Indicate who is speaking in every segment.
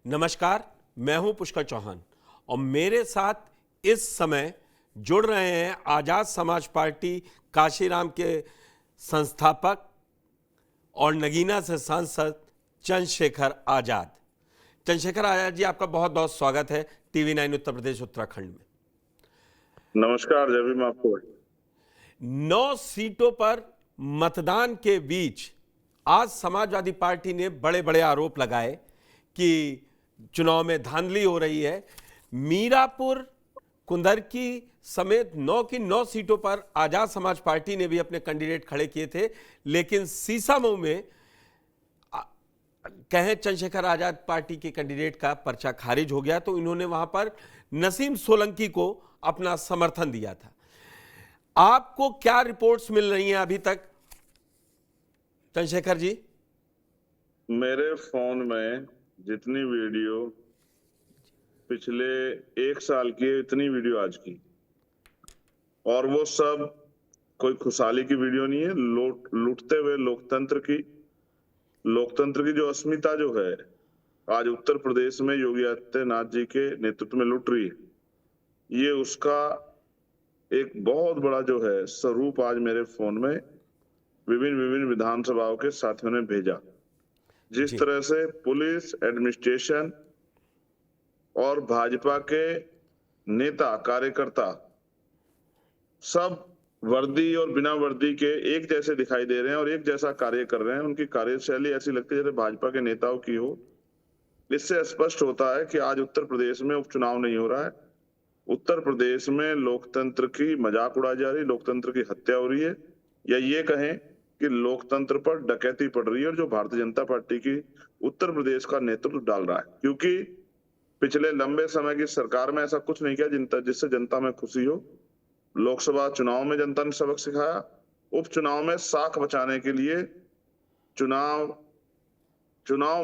Speaker 1: नमस्कार, मैं हूं पुष्कर चौहान और मेरे साथ इस समय जुड़ रहे हैं आजाद समाज पार्टी काशीराम के संस्थापक और नगीना से सांसद चंद्रशेखर आजाद। चंद्रशेखर आजाद जी, आपका बहुत बहुत स्वागत है टीवी 9 उत्तर प्रदेश उत्तराखंड में।
Speaker 2: नमस्कार, जब भी मैं आपको
Speaker 1: 9 सीटों पर मतदान के बीच आज समाजवादी पार्टी ने बड़े बड़े आरोप लगाए कि चुनाव में धांधली हो रही है। मीरापुर, कुंदरकी समेत 9 की 9 सीटों पर आजाद समाज पार्टी ने भी अपने कैंडिडेट खड़े किए थे, लेकिन सीसामऊ में कहें चंद्रशेखर आजाद पार्टी के कैंडिडेट का पर्चा खारिज हो गया, तो इन्होंने वहां पर नसीम सोलंकी को अपना समर्थन दिया था। आपको क्या रिपोर्ट्स मिल रही हैं अभी तक चंद्रशेखर जी?
Speaker 2: मेरे फोन में जितनी वीडियो पिछले 1 साल की है, इतनी वीडियो आज की, और वो सब कोई खुशहाली की वीडियो नहीं है। लूटते हुए लोकतंत्र की जो अस्मिता जो है आज उत्तर प्रदेश में योगी आदित्यनाथ जी के नेतृत्व में लुट रही है, ये उसका एक बहुत बड़ा जो है स्वरूप आज मेरे फोन में विभिन्न विधानसभाओं के साथियों ने भेजा। जिस तरह से पुलिस, एडमिनिस्ट्रेशन और भाजपा के नेता कार्यकर्ता सब वर्दी और बिना वर्दी के एक जैसे दिखाई दे रहे हैं और एक जैसा कार्य कर रहे हैं। उनकी कार्यशैली ऐसी लगती है जैसे भाजपा के नेताओं की हो। इससे स्पष्ट होता है कि आज उत्तर प्रदेश में उपचुनाव नहीं हो रहा है। उत्तर प्रदेश में लोकतंत्र की मजाक उड़ाई जा रही, लोकतंत्र की हत्या हो रही है, या ये कहें कि लोकतंत्र पर डकैती पड़ रही है, और जो भारतीय जनता पार्टी की उत्तर प्रदेश का नेतृत्व डाल रहा है। क्योंकि पिछले लंबे समय की सरकार में ऐसा कुछ नहीं किया जिससे जनता में खुशी हो। लोकसभा चुनाव में जनता ने सबक सिखाया, उपचुनाव में साख बचाने के लिए चुनाव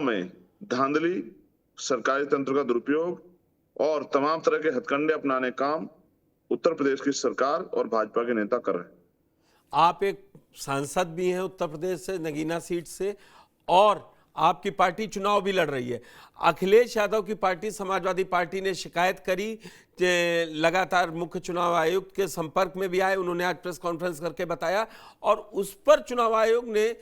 Speaker 2: में धांधली, सरकारी तंत्र का दुरुपयोग और तमाम तरह के हथकंडे अपनाने काम उत्तर प्रदेश की सरकार और भाजपा के नेता कर रहे हैं।
Speaker 1: आप एक सांसद भी हैं उत्तर प्रदेश से, नगीना सीट से, और आपकी पार्टी चुनाव भी लड़ रही है। अखिलेश यादव की पार्टी समाजवादी पार्टी ने शिकायत करी, लगातार मुख्य चुनाव आयुक्त के संपर्क में भी आए। उन्होंने आज प्रेस कॉन्फ्रेंस करके बताया, और उस पर चुनाव आयोग ने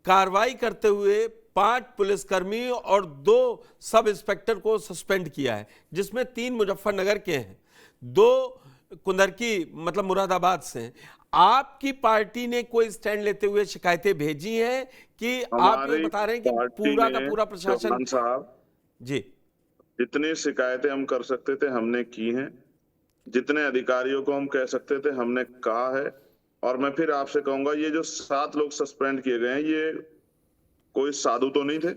Speaker 1: कार्रवाई करते हुए 5 पुलिसकर्मी और 2 सब इंस्पेक्टर को सस्पेंड किया है, जिसमें 3 मुजफ्फरनगर के हैं, 2 कुंदरकी मतलब मुरादाबाद से हैं। आपकी पार्टी ने कोई स्टैंड लेते हुए शिकायतें भेजी हैं कि आप ये बता रहे हैं कि पूरा का पूरा प्रशासन?
Speaker 2: साहब
Speaker 1: जी,
Speaker 2: जितनी शिकायतें हम कर सकते थे हमने की हैं, जितने अधिकारियों को हम कह सकते थे हमने कहा है। और मैं फिर आपसे कहूंगा, ये जो 7 लोग सस्पेंड किए गए हैं, ये कोई साधु तो नहीं थे,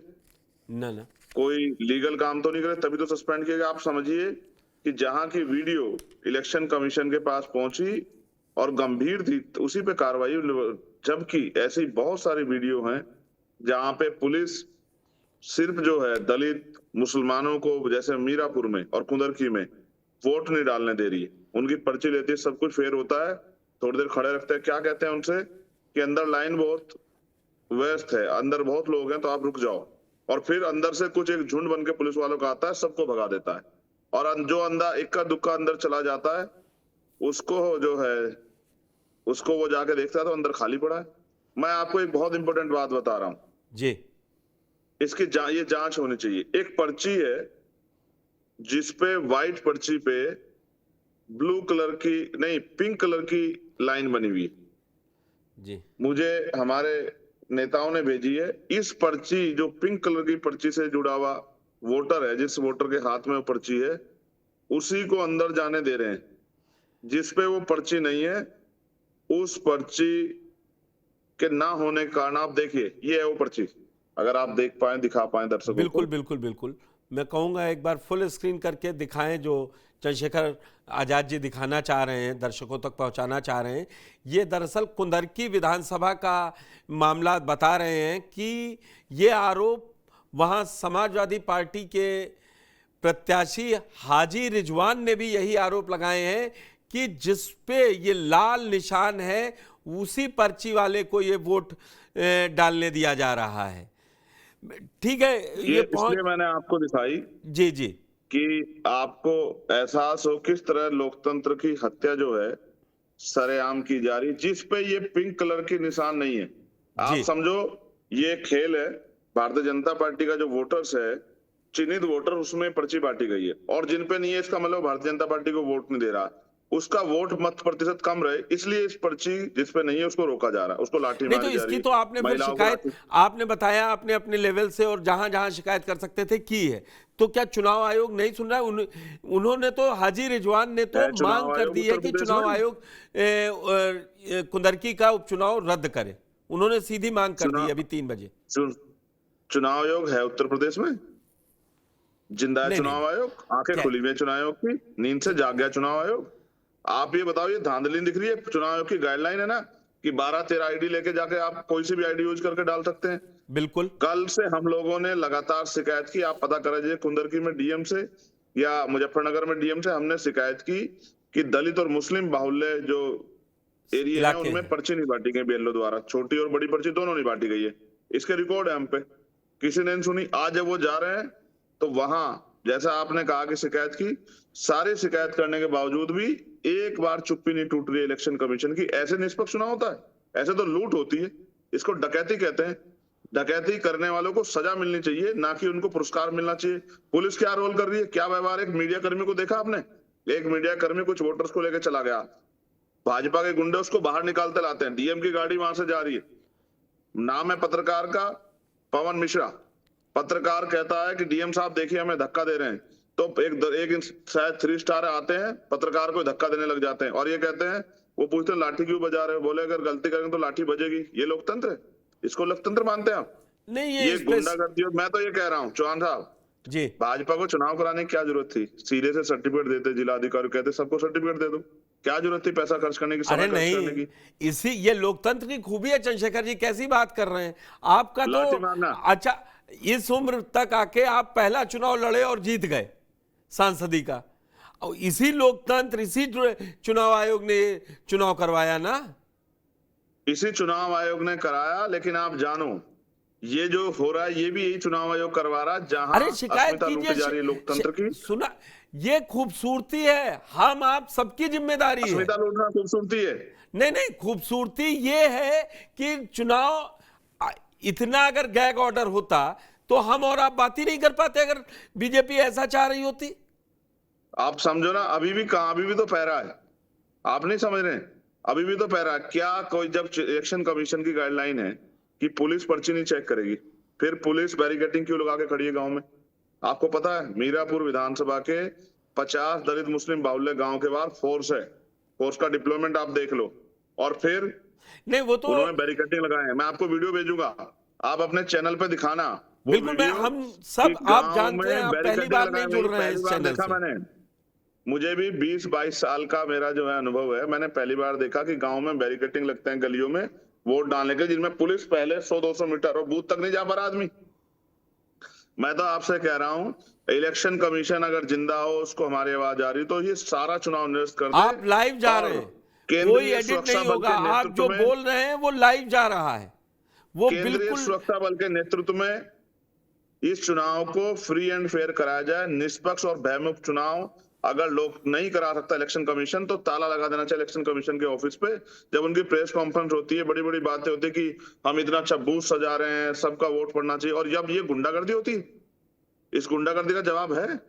Speaker 1: ना
Speaker 2: कोई लीगल काम तो नहीं करे, तभी तो सस्पेंड किए गए। आप समझिए कि जहां की वीडियो इलेक्शन कमीशन के पास पहुंची और गंभीर थी, तो उसी पे कार्रवाई, जबकि ऐसी बहुत सारी वीडियो हैं जहां पे पुलिस सिर्फ जो है दलित मुसलमानों को, जैसे मीरापुर में और कुंदरकी में, वोट नहीं डालने दे रही है। उनकी पर्ची लेती है, सब कुछ फेयर होता है, थोड़ी देर खड़े रखते हैं। क्या कहते हैं उनसे कि अंदर लाइन बहुत व्यस्त है, अंदर बहुत लोग हैं, तो आप रुक जाओ। और फिर अंदर से कुछ एक झुंड बन के पुलिस वालों का आता है, सबको भगा देता है। और जो अंदर इक्का दुक्का अंदर चला जाता है, उसको वो जाके देखता है तो अंदर खाली पड़ा है। मैं आपको एक बहुत इंपॉर्टेंट बात बता रहा हूं
Speaker 1: जी,
Speaker 2: इसकी ये जांच होनी चाहिए। एक पर्ची है जिसपे व्हाइट पर्ची पे ब्लू कलर की नहीं, पिंक कलर की लाइन बनी हुई है
Speaker 1: जी,
Speaker 2: मुझे हमारे नेताओं ने भेजी है। इस पर्ची, जो पिंक कलर की पर्ची से जुड़ा हुआ वोटर है, जिस वोटर के हाथ में वो पर्ची है, उसी को अंदर जाने दे रहे हैं। जिस पे वो पर्ची नहीं है, उस पर्ची के ना होने के कारण, आप देखिए, ये है वो पर्ची। अगर आप देख पाए, दिखा पाए दर्शकों
Speaker 1: बिल्कुल
Speaker 2: को।
Speaker 1: बिल्कुल बिल्कुल। मैं कहूँगा एक बार फुल स्क्रीन करके दिखाएं, जो चंद्रशेखर आजाद जी दिखाना चाह रहे हैं, दर्शकों तक पहुंचाना चाह रहे हैं। ये दरअसल कुंदरकी विधानसभा का मामला बता रहे हैं कि ये आरोप वहां समाजवादी पार्टी के प्रत्याशी हाजी रिजवान ने भी यही आरोप लगाए हैं कि जिस पे ये लाल निशान है, उसी पर्ची वाले को ये वोट डालने दिया जा रहा है। ठीक है,
Speaker 2: ये
Speaker 1: ये
Speaker 2: इसलिए मैंने आपको दिखाई
Speaker 1: जी जी
Speaker 2: कि आपको एहसास हो किस तरह लोकतंत्र की हत्या जो है सरेआम की जा रही, जिस पे ये पिंक कलर की निशान नहीं है। आप
Speaker 1: जी।
Speaker 2: समझो ये खेल है, भारतीय जनता पार्टी का जो वोटर्स है, चिन्हित वोटर, उसमें पर्ची बांटी गई है, और जिन पे नहीं है इसका मतलब भारतीय जनता पार्टी को वोट नहीं दे रहा, उसका वोट मत प्रतिशत कम रहे, इसलिए इस पर्ची जिस पे नहीं है उसको रोका जा रहा है, उसको लाठी
Speaker 1: नहीं, तो
Speaker 2: मारी जा रही
Speaker 1: इसकी
Speaker 2: है,
Speaker 1: तो आपने फिर
Speaker 2: महिलाओं को
Speaker 1: शिकायत,
Speaker 2: लाठी।
Speaker 1: आपने बताया आपने अपने लेवल से और जहां जहां शिकायत कर सकते थे की है, तो क्या चुनाव आयोग नहीं सुन रहा है? उन्होंने तो, हाजी रिजवान ने तो
Speaker 2: है
Speaker 1: मांग
Speaker 2: चुनाव
Speaker 1: कर
Speaker 2: आयोग
Speaker 1: दी है
Speaker 2: उत्तर
Speaker 1: कि
Speaker 2: प्रदेश
Speaker 1: चुनाव
Speaker 2: में,
Speaker 1: आयोग कुंदरकी का उपचुनाव रद्द करे। उन्होंने सीधी मांग कर दी है
Speaker 2: चुनाव
Speaker 1: अभी 3 बजे।
Speaker 2: चुनाव आयोग है उत्तर प्रदेश में, जिंदा है
Speaker 1: नहीं नहीं
Speaker 2: चुनाव
Speaker 1: नहीं,
Speaker 2: आयोग, आंखें
Speaker 1: क्या
Speaker 2: खुली हुई है चुनाव आयोग की, नींद से जाग गया चुनाव आयोग। आप ये बताओ, ये धांधली दिख रही है? चुनाव आयोग की गाइडलाइन है ना कि 12-13 आईडी लेके जाके आप कोई सी भी आईडी यूज करके डाल सकते हैं।
Speaker 1: बिल्कुल।
Speaker 2: कल से हम लोगों ने लगातार शिकायत की, आप पता कर लीजिए कुंदरकी में डीएम से या मुजफ्फरनगर में डीएम से, हमने शिकायत की कि दलित और मुस्लिम बाहुल्य जो एरिया है
Speaker 1: इलाके
Speaker 2: उनमें
Speaker 1: हैं।
Speaker 2: पर्ची नहीं बांटी गई बीएलओ द्वारा, छोटी और बड़ी पर्ची दोनों नहीं बांटी गई है, इसके रिकॉर्ड है हम पे, किसी ने नहीं सुनी। आज जब वो जा रहे हैं तो वहां जैसा आपने कहा कि शिकायत की, सारी शिकायत करने के बावजूद भी एक बार चुप्पी नहीं टूट रही इलेक्शन कमीशन की। ऐसे निष्पक्ष चुनाव होता है? ऐसे तो लूट होती है, इसको डकैती कहते हैं। डकैती करने वालों को सजा मिलनी चाहिए, ना कि उनको पुरस्कार मिलना चाहिए। पुलिस क्या रोल कर रही है, क्या व्यवहार? एक मीडिया कर्मी को देखा आपने? एक मीडिया कर्मी कुछ वोटर्स को लेकर चला गया, भाजपा के गुंडे उसको बाहर निकालते लाते हैं, डीएम की गाड़ी वहां से जा रही है, नाम है पत्रकार का पवन मिश्रा, पत्रकार कहता है कि डीएम साहब देखिए हमें धक्का दे रहे हैं, तो एक शायद 3 स्टार आते हैं, पत्रकार को धक्का देने लग जाते हैं और ये कहते हैं, वो पूछते हैं लाठी क्यों बजा रहे हो, बोले अगर गलती करेंगे तो लाठी बजेगी। ये लोकतंत्र है? इसको लोकतंत्र मानते हैं आप?
Speaker 1: नहीं,
Speaker 2: ये
Speaker 1: इस पे
Speaker 2: गुंडागर्दी। मैं तो ये कह रहा हूँ चौहान साहब,
Speaker 1: जी,
Speaker 2: भाजपा को चुनाव कराने की क्या जरूरत थी? सीधे से सर्टिफिकेट देते, जिलाधिकारी कहते सबको सर्टिफिकेट दे दो, क्या जरूरत थी पैसा खर्च करने की,
Speaker 1: अरे
Speaker 2: समय खर्च करने
Speaker 1: नहीं,
Speaker 2: की?
Speaker 1: इसी ये लोकतंत्र की खूबी है चंद्रशेखर जी, कैसी बात कर रहे हैं आपका तो।
Speaker 2: लाठी मारना।
Speaker 1: अच्छा, इस उम्र तक आके आप पहला चुनाव लड़े और जीत गए सांसदी का, और इसी लोकतंत्र, इसी चुनाव आयोग ने चुनाव करवाया ना।
Speaker 2: इसी चुनाव आयोग ने कराया, लेकिन आप जानो ये जो हो रहा है ये भी यही चुनाव आयोग करवा रहा है, जहां
Speaker 1: अरे शिकायत
Speaker 2: अस्मिता लूटी जा रही है लोकतंत्र की।
Speaker 1: सुना, ये खूबसूरती है, हम आप सबकी जिम्मेदारी है।
Speaker 2: अस्मिता लूटना खूबसूरती है?
Speaker 1: नहीं नहीं, खूबसूरती ये है कि चुनाव इतना अगर गैग ऑर्डर होता तो हम और आप बात ही नहीं कर पाते, अगर बीजेपी ऐसा चाह रही होती।
Speaker 2: आप समझो ना, अभी भी कहां, अभी भी तो पैरा है, आप नहीं समझ रहे? अभी भी तो पैरा है। क्या कोई, जब इलेक्शन कमीशन की गाइडलाइन है कि पुलिस पर्ची नहीं चेक करेगी, फिर पुलिस बैरिकेडिंग क्यों लगा के खड़ी है गांव में? आपको पता है मीरापुर विधानसभा के 50 दलित मुस्लिम बाहुल्य गांव के बाहर फोर्स है, फोर्स का डिप्लॉयमेंट आप देख लो, और फिर
Speaker 1: नहीं, वो तो
Speaker 2: उन्होंने बैरिकेडिंग लगाए हैं। मैं आपको वीडियो भेजूंगा, आप अपने चैनल पे दिखाना वो
Speaker 1: बिल्कुल। मैं,
Speaker 2: वीडियो
Speaker 1: हम
Speaker 2: कि
Speaker 1: सब, आप
Speaker 2: गांव
Speaker 1: जानते हैं,
Speaker 2: में
Speaker 1: आप पहली
Speaker 2: बैरिकेडिंग
Speaker 1: बार
Speaker 2: लगाए।
Speaker 1: नहीं जुड़ रहे हैं इस
Speaker 2: पहली बार
Speaker 1: चैनल
Speaker 2: देखा
Speaker 1: से।
Speaker 2: मैंने, मुझे भी 20-22 साल का मेरा जो है अनुभव है, मैंने पहली बार देखा कि गांव में बैरिकेडिंग लगते हैं गलियों में वोट डालने के, जिनमें पुलिस पहले 100-200 मीटर और बूथ तक नहीं जा पा रहा आदमी। मैं तो आपसे कह रहा हूं, इलेक्शन कमीशन अगर जिंदा हो, उसको हमारी आवाज आ रही, तो ये सारा चुनाव निरस्त कर दे।
Speaker 1: आप लाइव जा रहे हैं, कोई एडिट नहीं होगा, आप जो बोल रहे हैं वो लाइव जा रहा है, वो
Speaker 2: केंद्रीय
Speaker 1: बिल्कुल।
Speaker 2: सुरक्षा बल के नेतृत्व में इस चुनाव को फ्री एंड फेयर कराया जाए, निष्पक्ष और भयमुक्त चुनाव। अगर लोग नहीं करा सकता इलेक्शन कमीशन, तो ताला लगा देना चाहिए इलेक्शन कमीशन के ऑफिस पे। जब उनकी प्रेस कॉन्फ्रेंस होती है, बड़ी बड़ी बातें होती है कि हम इतना अच्छा बूथ सजा रहे हैं, सबका वोट पड़ना चाहिए, और जब ये गुंडागर्दी होती है, इस गुंडागर्दी का जवाब है?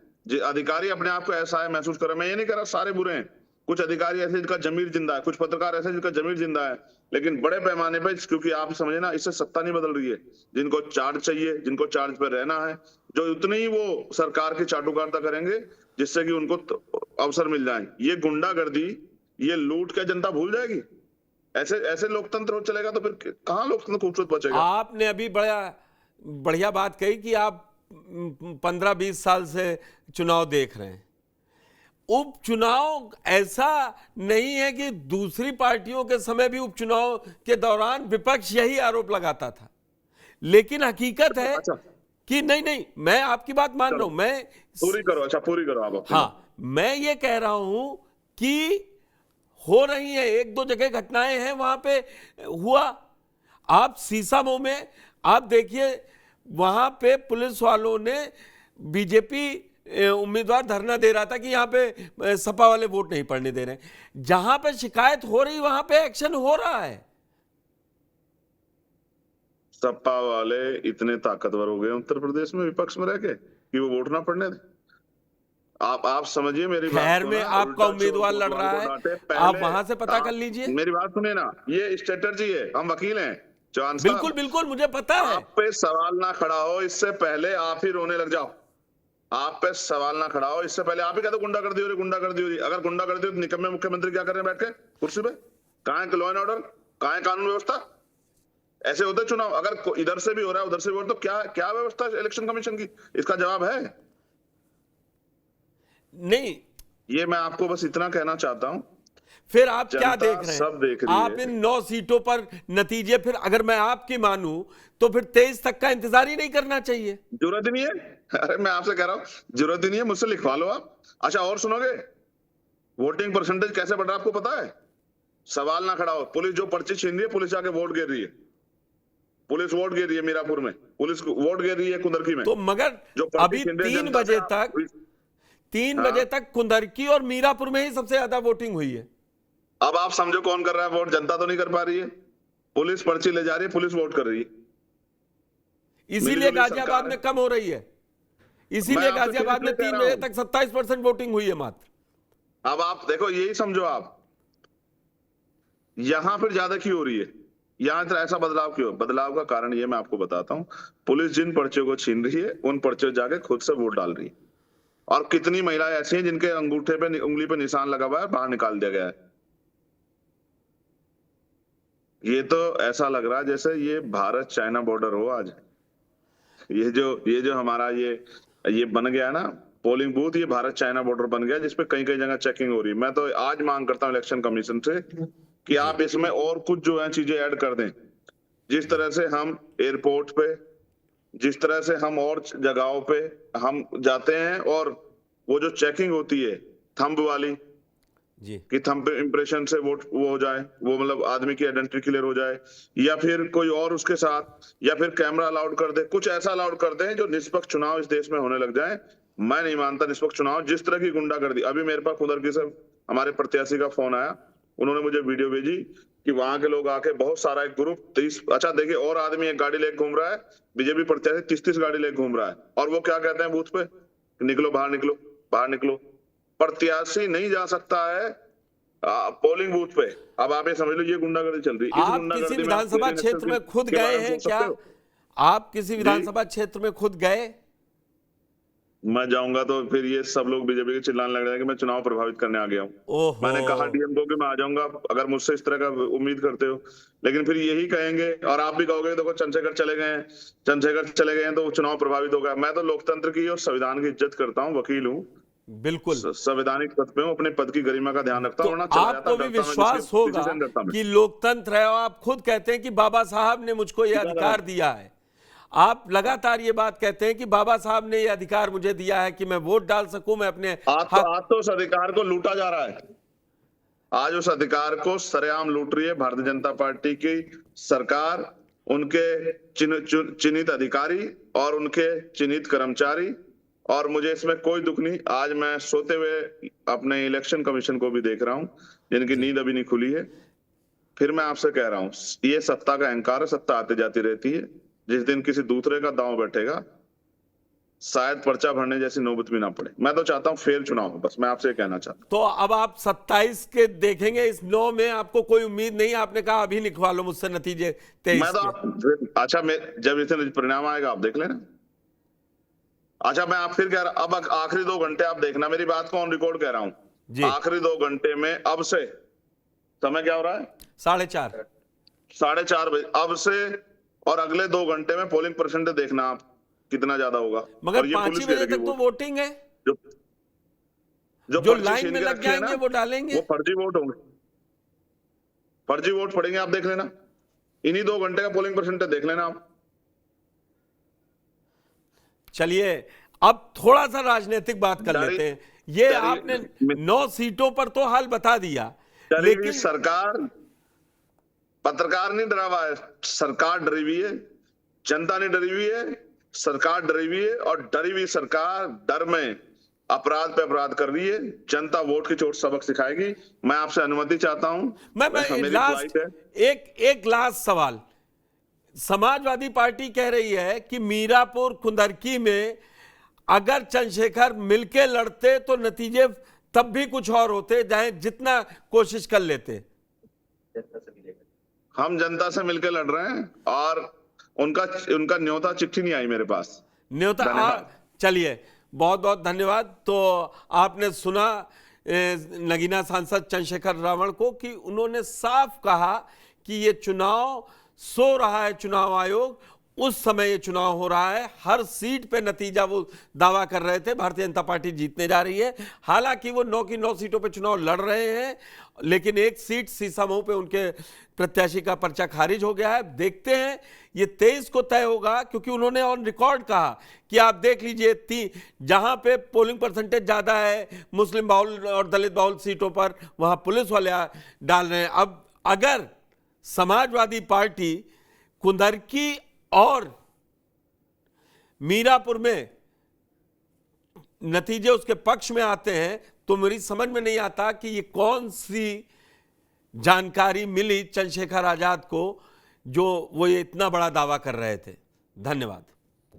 Speaker 2: अधिकारी अपने आप को ऐसा है महसूस कर रहे हैं, मैं ये नहीं कह रहा सारे बुरे हैं, कुछ अधिकारी ऐसे जिनका जमीर जिंदा है, कुछ पत्रकार ऐसे जिनका जमीर जिंदा है, लेकिन बड़े पैमाने पर, क्योंकि आप समझे ना, इससे सत्ता नहीं बदल रही है। जिनको चार्ज चाहिए, जिनको चार्ज पर रहना है, जो उतने ही वो सरकार की चाटुकारिता करेंगे जिससे कि उनको अवसर मिल जाए। ये गुंडागर्दी, ये लूट क्या जनता भूल जाएगी? ऐसे ऐसे लोकतंत्र हो चलेगा तो फिर कहां लोकतंत्र खूबसूरत बचेगा?
Speaker 1: आपने अभी बड़ा बढ़िया बात कही कि आप 15-20 साल से चुनाव देख रहे हैं। उपचुनाव ऐसा नहीं है कि दूसरी पार्टियों के समय भी उपचुनाव के दौरान विपक्ष यही आरोप लगाता था, लेकिन हकीकत है कि नहीं नहीं, मैं आपकी बात मान रहा हूं, मैं
Speaker 2: पूरी करो। अच्छा, पूरी करो आप।
Speaker 1: हाँ, मैं ये कह रहा हूं कि हो रही है, 1-2 जगह घटनाएं हैं वहां पे हुआ। आप सीसामऊ में आप देखिए, वहां पे पुलिस वालों ने बीजेपी उम्मीदवार धरना दे रहा था कि यहाँ पे सपा वाले वोट नहीं पड़ने दे रहे हैं। जहां पे शिकायत हो रही वहां पे एक्शन हो रहा है।
Speaker 2: सपा वाले इतने ताकतवर हो गए उत्तर प्रदेश में विपक्ष में रह के कि वो वोट ना पड़ने दे। आप समझिए मेरी बात
Speaker 1: खैर
Speaker 2: को
Speaker 1: में
Speaker 2: ना,
Speaker 1: आपका
Speaker 2: उल्टा
Speaker 1: उम्मीदवार
Speaker 2: चोर
Speaker 1: लड़ रहा
Speaker 2: कोतवाल को डांटे।
Speaker 1: है, आप
Speaker 2: पहले
Speaker 1: वहां से पता कर
Speaker 2: आप
Speaker 1: लीजिए।
Speaker 2: मेरी बात सुनिए ना, ये स्ट्रेटजी है, हम वकील हैं चौहान साहब।
Speaker 1: बिल्कुल बिल्कुल, मुझे पता है।
Speaker 2: आप पे सवाल ना खड़ा हो इससे पहले आप ही रोने लग जाओ। आप पे सवाल ना खड़ा हो इससे पहले आप ही कहते हो गुंडागर्दी हो रही, गुंडागर्दी हो रही। अगर गुंडागर्दी हो तो निकम्मे मुख्यमंत्री क्या कर रहे हैं बैठ के कुर्सी पे? कहाँ है लॉ एंड ऑर्डर, कहाँ है कानून व्यवस्था? ऐसे होते चुनाव, अगर इधर से भी हो रहा है उधर से भी हो रहा है, तो क्या क्या व्यवस्था है इलेक्शन कमीशन की? इसका जवाब है
Speaker 1: नहीं।
Speaker 2: ये मैं आपको बस इतना कहना चाहता हूं।
Speaker 1: फिर आप क्या
Speaker 2: जनता
Speaker 1: देख रहे
Speaker 2: सब देख
Speaker 1: हैं?
Speaker 2: रही
Speaker 1: आप
Speaker 2: है।
Speaker 1: इन 9 सीटों पर नतीजे, फिर अगर मैं आपकी मानूं तो फिर 23 तक का इंतजार ही नहीं करना चाहिए।
Speaker 2: जरूरत ही नहीं है। अरे मैं आपसे कह रहा हूं जरूरत ही नहीं है, मुझसे लिखवा लो आप। अच्छा और सुनोगे, वोटिंग परसेंटेज कैसे बढ़ रहा है आपको पता है? सवाल ना खड़ा हो, पुलिस जो पर्ची छीन रही है, पुलिस जाके वोट गिर रही है। पुलिस वोट गिर रही है मीरापुर में, पुलिस वोट गिर रही है कुंदरकी में।
Speaker 1: तो मगर
Speaker 2: जो पर्ची
Speaker 1: अभी
Speaker 2: छीन रही है
Speaker 1: 3
Speaker 2: जनता
Speaker 1: बजे
Speaker 2: से,
Speaker 1: तक 3
Speaker 2: हाँ।
Speaker 1: बजे तक कुंदरकी और मीरापुर में ही सबसे ज्यादा वोटिंग हुई है।
Speaker 2: अब आप समझो कौन कर रहा है वोट? जनता तो नहीं कर पा रही है, पुलिस पर्ची ले जा रही है, पुलिस वोट कर रही है।
Speaker 1: इसीलिए
Speaker 2: मिली-जुली
Speaker 1: गाजियाबाद
Speaker 2: सरकार
Speaker 1: में
Speaker 2: है।
Speaker 1: कम हो रही है। इसीलिए
Speaker 2: मैं आपसे
Speaker 1: गाजियाबाद में
Speaker 2: सीरियसली कह
Speaker 1: 3
Speaker 2: रहा
Speaker 1: बजे
Speaker 2: हूं।
Speaker 1: तक 27% वोटिंग हुई है मात्र।
Speaker 2: अब आप देखो, यही समझो आप, यहां फिर ज्यादा क्यों हो रही है? यहां इतना ऐसा बदलाव क्यों? बदलाव का कारण ये मैं आपको बताता हूं। पुलिस जिन पर्चियों को छीन रही है उन पर्चियों जाके खुद से वोट डाल रही है। और कितनी महिलाएं ऐसी हैं जिनके अंगूठे पे उंगली पे निशान लगा हुआ है, बाहर निकाल दिया गया है। ये तो ऐसा लग रहा है जैसे ये भारत चाइना बॉर्डर हो आज। ये जो हमारा ये बन गया ना पोलिंग बूथ, ये भारत चाइना बॉर्डर बन गया जिसपे कई कई जगह चेकिंग हो रही है। मैं तो आज मांग करता हूं इलेक्शन कमीशन से कि आप इसमें और कुछ जो है चीजें ऐड कर दें। जिस तरह से हम एयरपोर्ट पे, जिस तरह से हम और जगहों पे हम जाते हैं और वो जो चेकिंग होती है थंब वाली,
Speaker 1: जी
Speaker 2: कि थंब इंप्रेशन से वो हो जाए, वो मतलब आदमी की आइडेंटिटी क्लियर हो जाए, या फिर कोई और उसके साथ, या फिर कैमरा अलाउड कर दे, कुछ ऐसा अलाउड कर दे जो निष्पक्ष चुनाव इस देश में होने लग जाए। मैं नहीं मानता निष्पक्ष चुनाव। जिस तरह की गुंडागर्दी, अभी मेरे पास कुंदरकी से हमारे प्रत्याशी का फोन आया, उन्होंने मुझे वीडियो भेजी कि वहां के लोग आके बहुत सारा एक ग्रुप 30, अच्छा देखिए, और आदमी एक गाड़ी लेके घूम रहा है, बीजेपी प्रत्याशी 30-30 गाड़ी लेके घूम रहा है, और वो क्या कहते हैं बूथ पे, निकलो बाहर, निकलो बाहर, निकलो। प्रत्याशी नहीं जा सकता है पोलिंग बूथ पे। अब आप ये समझ लो ये गुंडागर्दी चल रही है।
Speaker 1: आप किसी विधानसभा क्षेत्र में खुद गए हैं क्या? आप किसी विधानसभा क्षेत्र में खुद गए?
Speaker 2: मैं जाऊंगा तो फिर ये सब लोग बीजेपी के चिल्लाने लग रहे हैं कि मैं चुनाव प्रभावित करने आ गया हूँ। मैंने कहा डीएम को कि मैं आ जाऊंगा अगर मुझसे इस तरह का उम्मीद करते हो, लेकिन फिर यही कहेंगे और आप भी कहोगे देखो चंद्रशेखर चले गए हैं, चंद्रशेखर चले गए हैं तो चुनाव प्रभावित होगा। मैं तो लोकतंत्र की और संविधान की इज्जत करता हूँ, वकील हूँ,
Speaker 1: बिल्कुल
Speaker 2: संवैधानिक पद पे हूँ, अपने पद की गरिमा का ध्यान रखता हूँ।
Speaker 1: तो आपको भी विश्वास होगा कि लोकतंत्र है, और आप खुद कहते हैं कि बाबा साहब ने मुझको यह अधिकार दिया है। आप लगातार ये बात कहते हैं कि बाबा साहब ने ये अधिकार मुझे दिया है कि मैं वोट डाल सकूं, मैं अपने
Speaker 2: आज तो उस अधिकार को लूटा जा रहा है। आज उस अधिकार को सरेआम लूट रही है भारतीय जनता पार्टी की सरकार, उनके चिन्हित अधिकारी और उनके चिन्हित कर्मचारी। और मुझे इसमें कोई दुख नहीं। आज मैं सोते हुए अपने इलेक्शन कमीशन को भी देख रहा हूं, जिनकी नींद अभी नहीं खुली है। फिर मैं आपसे कह रहा हूं, ये सत्ता का अहंकार है, सत्ता आती जाती रहती है। जिस दिन किसी दूसरे का दांव बैठेगा शायद पर्चा भरने जैसी नौबत भी ना पड़े। मैं तो चाहता हूं फेयर चुनाव हो, बस मैं आपसे कहना चाहता हूं।
Speaker 1: तो अब आप 27 के देखेंगे, इस 9 में आपको कोई उम्मीद नहीं? आपने कहा अभी लिखवा लो मुझसे नतीजे 23
Speaker 2: मैं तो अच्छा, जब इसे परिणाम आएगा आप देख लेना। अच्छा मैं आप फिर कह रहा, अब आखिरी 2 घंटे आप देखना, मेरी बात को ऑन रिकॉर्ड कह रहा हूं। आखिरी 2 घंटे में अब से समय क्या हो रहा है?
Speaker 1: 4:30
Speaker 2: बजे अब से, और अगले 2 घंटे में पोलिंग परसेंटेज देखना आप कितना ज्यादा होगा।
Speaker 1: मगर 5 बजे तक तो वोटिंग है। जो लाइन में लग जाएंगे वो डालेंगे,
Speaker 2: वो फर्जी वोट होंगे, फर्जी वोट पड़ेंगे। आप देख लेना, इन्हीं 2 घंटे का पोलिंग परसेंटेज देख लेना आप।
Speaker 1: चलिए अब थोड़ा सा राजनीतिक बात कर लेते हैं। ये आपने 9 सीटों पर तो हाल बता दिया,
Speaker 2: लेकिन सरकार, पत्रकार नहीं डरा हुआ है, सरकार डरी हुई है, जनता नहीं डरी हुई है, सरकार डरी हुई है और डरी हुई सरकार डर में अपराध पे अपराध कर रही है। जनता वोट की चोट सबक सिखाएगी। मैं आपसे अनुमति चाहता हूं।
Speaker 1: मैं
Speaker 2: मेरी
Speaker 1: लास्ट
Speaker 2: फ्लाइट है।
Speaker 1: एक लास्ट सवाल। समाजवादी पार्टी कह रही है कि मीरापुर कुंदरकी में अगर चंद्रशेखर मिलके लड़ते तो नतीजे तब भी कुछ और होते, चाहे जितना कोशिश कर लेते।
Speaker 2: हम जनता से मिलकर लड़ रहे हैं और उनका न्योता चिट्ठी नहीं आई मेरे पास।
Speaker 1: न्योता चलिए, बहुत बहुत धन्यवाद। तो आपने सुना नगीना सांसद चंद्रशेखर रावण को कि उन्होंने साफ कहा कि ये चुनाव सो रहा है चुनाव आयोग, उस समय ये चुनाव हो रहा है। हर सीट पे नतीजा वो दावा कर रहे थे भारतीय जनता पार्टी जीतने जा रही है। हालांकि वो 9 की 9 सीटों पे चुनाव लड़ रहे हैं, लेकिन एक सीट सीसामऊ पे उनके प्रत्याशी का पर्चा खारिज हो गया है। देखते हैं ये 23 को तय होगा, क्योंकि उन्होंने ऑन रिकॉर्ड कहा कि आप देख लीजिए जहां पे पोलिंग परसेंटेज ज्यादा है मुस्लिम बाहुल और दलित बाहुल सीटों पर, वहां पुलिस वाले डाल रहे हैं। अब अगर समाजवादी पार्टी कुंदरकी और मीरापुर में नतीजे उसके पक्ष में आते हैं तो मेरी समझ में नहीं आता कि ये कौन सी जानकारी मिली चंद्रशेखर आजाद को जो वो ये इतना बड़ा दावा कर रहे थे। धन्यवाद।